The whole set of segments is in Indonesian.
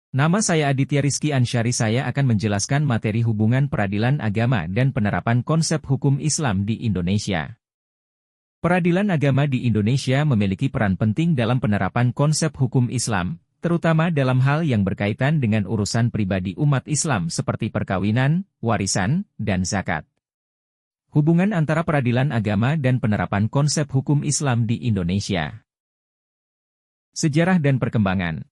Nama saya Aditya Rizky Ansyari. Saya akan menjelaskan materi hubungan peradilan agama dan penerapan konsep hukum Islam di Indonesia. Peradilan agama di Indonesia memiliki peran penting dalam penerapan konsep hukum Islam, terutama dalam hal yang berkaitan dengan urusan pribadi umat Islam seperti perkawinan, warisan, dan zakat. Hubungan antara peradilan agama dan penerapan konsep hukum Islam di Indonesia. Sejarah dan perkembangan.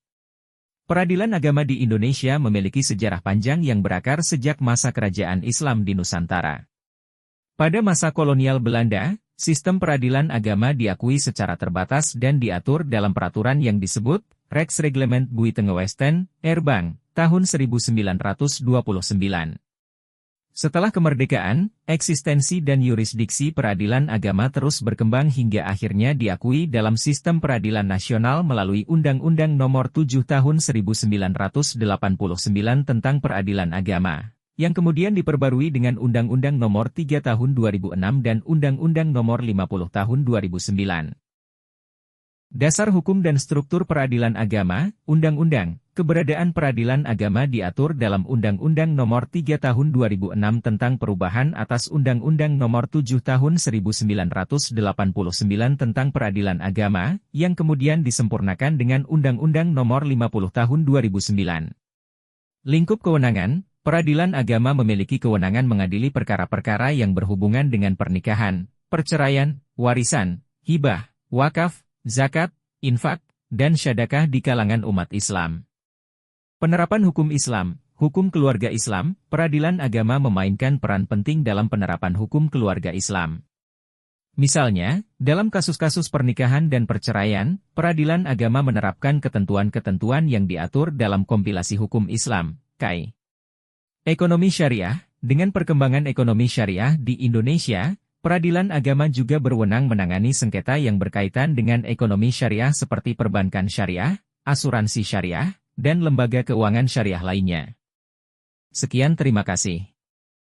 Peradilan agama di Indonesia memiliki sejarah panjang yang berakar sejak masa kerajaan Islam di Nusantara. Pada masa kolonial Belanda, sistem peradilan agama diakui secara terbatas dan diatur dalam peraturan yang disebut Rechtsreglement Buitengewesten, Erbang, tahun 1929. Setelah kemerdekaan, eksistensi dan yurisdiksi peradilan agama terus berkembang hingga akhirnya diakui dalam sistem peradilan nasional melalui Undang-Undang Nomor 7 Tahun 1989 tentang Peradilan Agama, yang kemudian diperbarui dengan Undang-Undang Nomor 3 Tahun 2006 dan Undang-Undang Nomor 50 Tahun 2009. Dasar hukum dan struktur peradilan agama, Undang-Undang. Keberadaan peradilan agama diatur dalam Undang-Undang Nomor 3 Tahun 2006 tentang perubahan atas Undang-Undang Nomor 7 Tahun 1989 tentang Peradilan Agama, yang kemudian disempurnakan dengan Undang-Undang Nomor 50 Tahun 2009. Lingkup kewenangan, peradilan agama memiliki kewenangan mengadili perkara-perkara yang berhubungan dengan pernikahan, perceraian, warisan, hibah, wakaf, zakat, infak, dan syadakah di kalangan umat Islam. Penerapan hukum Islam, hukum keluarga Islam, peradilan agama memainkan peran penting dalam penerapan hukum keluarga Islam. Misalnya, dalam kasus-kasus pernikahan dan perceraian, peradilan agama menerapkan ketentuan-ketentuan yang diatur dalam kompilasi hukum Islam, KAI. Ekonomi syariah, dengan perkembangan ekonomi syariah di Indonesia, peradilan agama juga berwenang menangani sengketa yang berkaitan dengan ekonomi syariah seperti perbankan syariah, asuransi syariah, dan lembaga keuangan syariah lainnya. Sekian, terima kasih.